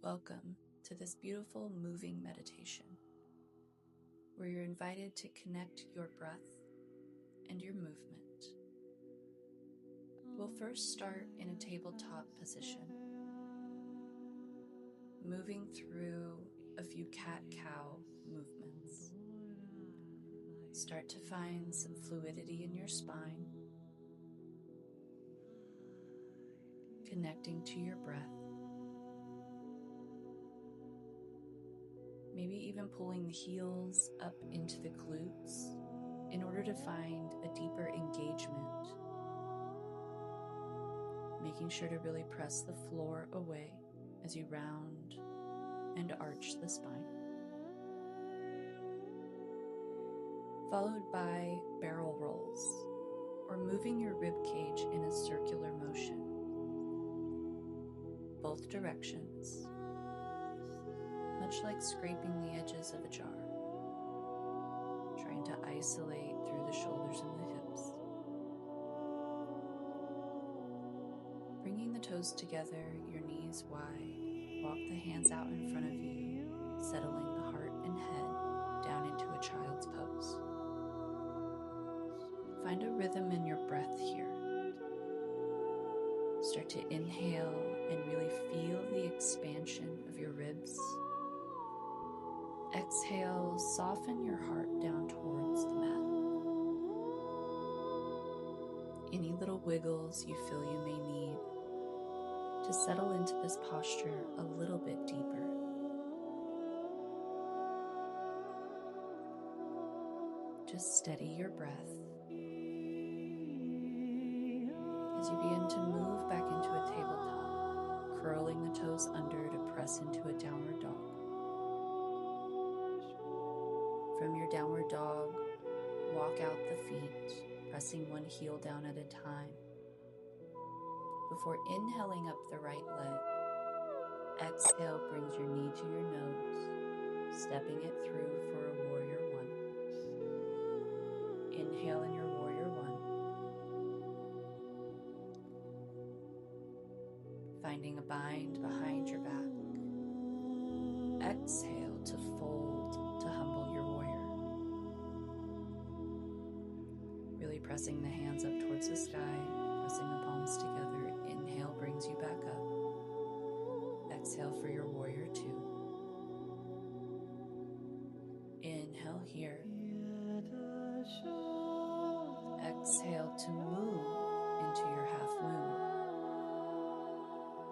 Welcome to this beautiful moving meditation where you're invited to connect your breath and your movement. We'll first start in a tabletop position, moving through a few cat-cow movements. Start to find some fluidity in your spine, connecting to your breath. Maybe even pulling the heels up into the glutes in order to find a deeper engagement. Making sure to really press the floor away as you round and arch the spine. Followed by barrel rolls, or moving your rib cage in a circular motion. Both directions. Much like scraping the edges of a jar, trying to isolate through the shoulders and the hips. Bringing the toes together, your knees wide, walk the hands out in front of you, settling the heart and head down into a child's pose. Find a rhythm in your breath here. Start to inhale and really feel the expansion of your ribs. Exhale, soften your heart down towards the mat. Any little wiggles you feel you may need to settle into this posture a little bit deeper. Just steady your breath as you begin to move back into a tabletop, curling the toes under to press into a downward dog. From your downward dog, walk out the feet, pressing one heel down at a time. Before inhaling up the right leg, exhale brings your knee to your nose, stepping it through for a warrior one. Inhale in your warrior one. Finding a bind behind your back. Exhale to fold to humble your warrior. Really pressing the hands up towards the sky, pressing the palms together. Inhale brings you back up. Exhale for your warrior two. Inhale here. Exhale to move into your half moon.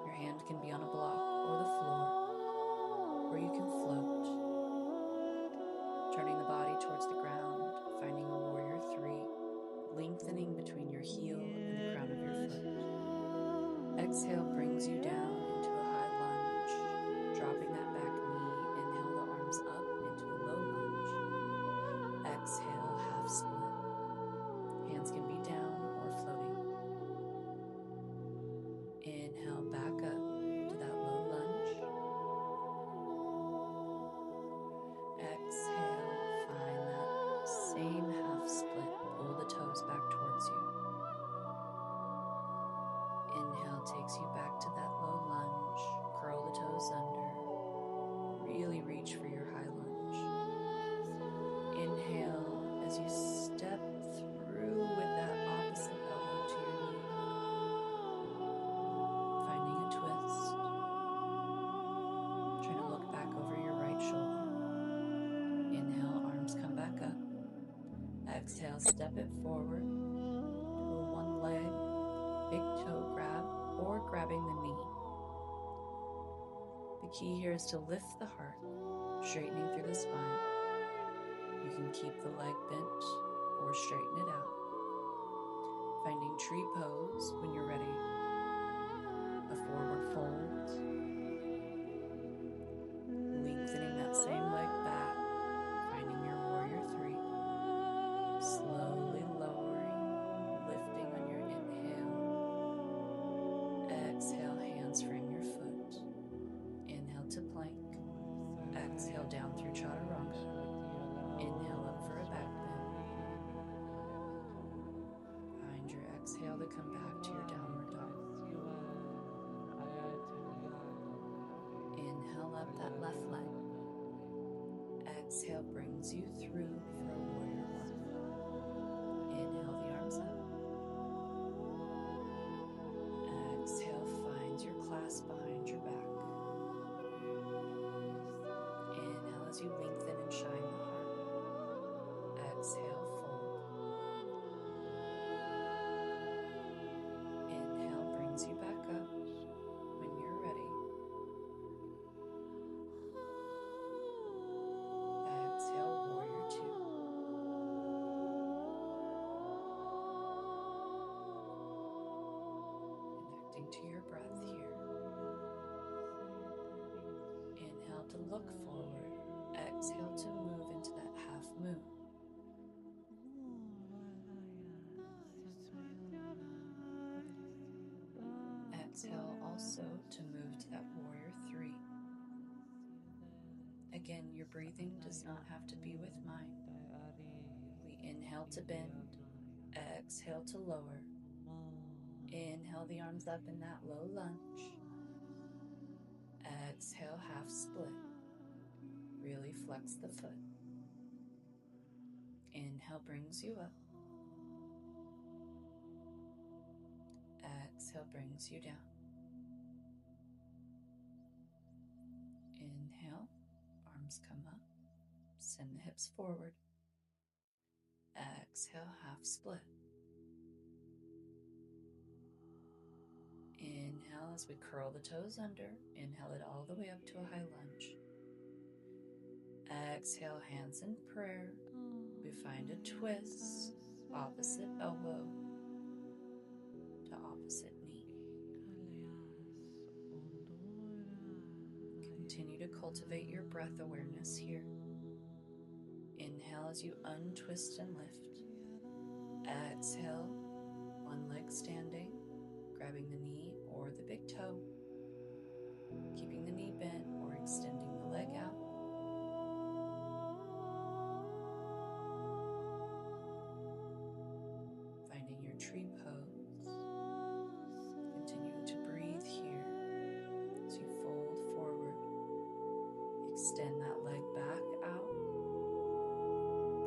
Your hand can be on a block or the floor, or you can float. Turning the body towards the ground, finding a warrior three, lengthening between your heel and the crown of your foot. Exhale brings you down into a high lunge, dropping that back knee. Inhale the arms up into a low lunge. Exhale, half split. Hands can be down or floating. Inhale back up to that low lunge. Exhale, find that same half split. Pull the toes back towards you. Inhale takes you back to that low lunge. Curl the toes under. Really reach for your high lunge. Inhale as you step through with that opposite elbow to your knee. Finding a twist. Trying to look back over your right shoulder. Inhale, arms come back up. Exhale, step it forward to a one leg, big toe grab, or grabbing the knee. The key here is to lift the heart, straightening through the spine. You can keep the leg bent or straighten it out. Finding tree pose when you're ready. A forward fold. Lengthening that same leg back. Finding your warrior three. Slowly lowering, lifting on your inhale. Exhale, hands frame your foot. Inhale to plank. Exhale down through chaturanga. Inhale up for a back bend. Find your exhale to come back to your downward dog. Inhale up that left leg. Exhale brings you through for a warrior one. Inhale the arms up. Exhale finds your clasp behind your back. Inhale as you lengthen and shine the heart. Exhale, fold. Inhale brings you back up. When you're ready, exhale, warrior two. Connecting to your breath here. Inhale to look forward. Exhale to move into that half moon. Exhale also to move to that warrior three. Again, your breathing does not have to be with mine. We inhale to bend, exhale to lower. Inhale the arms up in that low lunge. Exhale, half split. Really flex the foot. Inhale brings you up. Exhale brings you down. Inhale, arms come up. Send the hips forward. Exhale, half split. Inhale as we curl the toes under. Inhale it all the way up to a high lunge. Exhale, hands in prayer. We find a twist, opposite elbow to opposite knee. Continue to cultivate your breath awareness here. Inhale as you untwist and lift. Exhale, one leg standing, grabbing the knee or the big toe, keeping the knee bent or extending the leg out. Finding your tree pose. Continuing to breathe here as you fold forward. Extend that leg back out.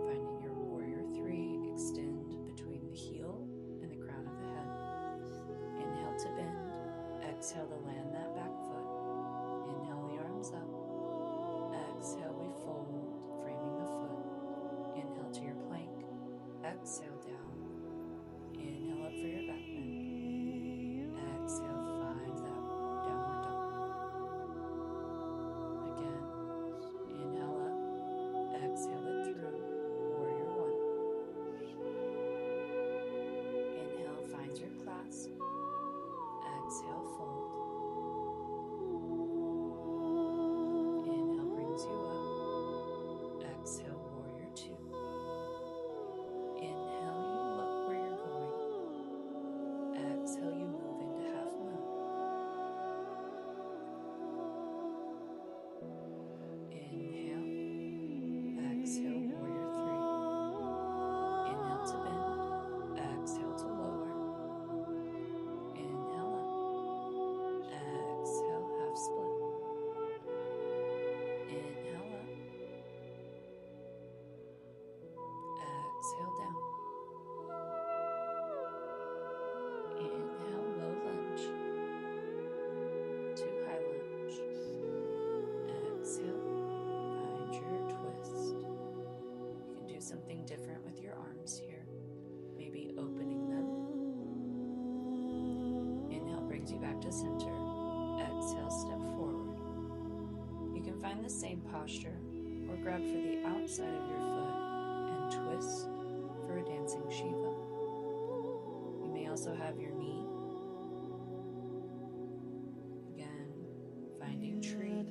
Finding your warrior three. Extend between the heel and the crown of the head. Inhale to bend. Exhale to land that back foot. Inhale the arms up. Exhale we fold, framing the foot. Inhale to your plank. Exhale down. Inhale up for your back bend. Exhale, find that downward dog. Again, inhale up. Exhale it through. Warrior one. Inhale finds your clasp. Exhale, fold. Inhale brings you up. Exhale, warrior two. Inhale, you look where you're going. Exhale, you move into half moon. Inhale. Exhale, warrior three. Inhale to bend. Exhale to lower. Inhale up. Exhale, half split. Inhale up. Exhale down. Inhale, low lunge to high lunge. Exhale, find your twist. You can do something different with your arms here. Maybe opening them. Inhale brings you back to center. Exhale, step forward. You can find the same posture or grab for the outside of your foot and twist for a dancing Shiva. You may also have your knee. Again, finding tree.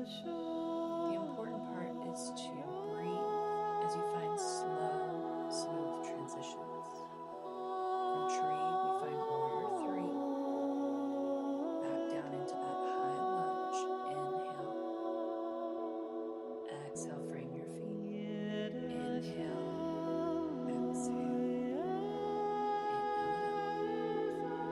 The important part is to breathe as you find slow, smooth transitions. From tree, we find warrior three. Back down into that high lunge. Inhale. Exhale, frame your feet. Inhale. Exhale. Inhale it up.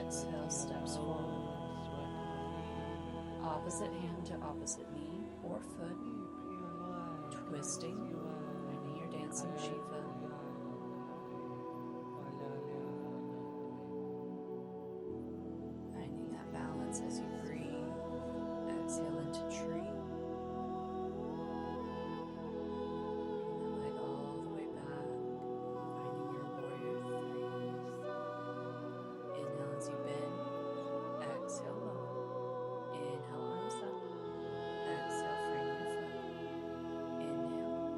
exhale, steps forward. Opposite hand to opposite knee or foot, twisting, finding your dancing Shiva. Finding that balance as you breathe. Exhale into tree. Bring that leg all the way back. Finding your warrior three. Inhale as you bend. Exhale, lower. Inhale, arms up. Exhale, frame your foot. Inhale.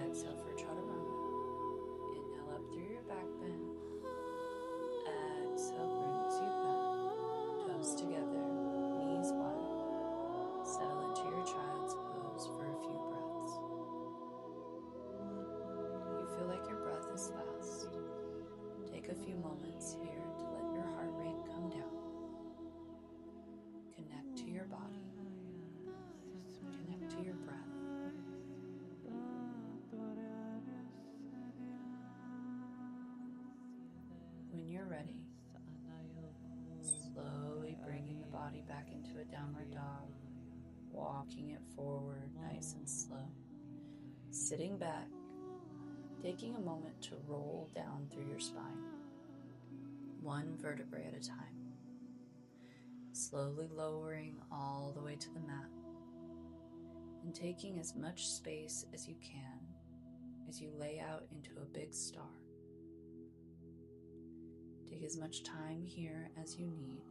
Exhale for chaturanga. Inhale up through your back bend. Exhale brings you back. Toes together, knees wide. Settle into your child's pose for a few breaths. You feel like your breath is fast. Take a few moments here to let your heart rate come down. Connect to your body. Connect to your breath. When you're ready, slowly bringing the body back into a downward dog, walking it forward nice and slow. Sitting back, taking a moment to roll down through your spine, one vertebrae at a time. Slowly lowering all the way to the mat and taking as much space as you can as you lay out into a big star. Take as much time here as you need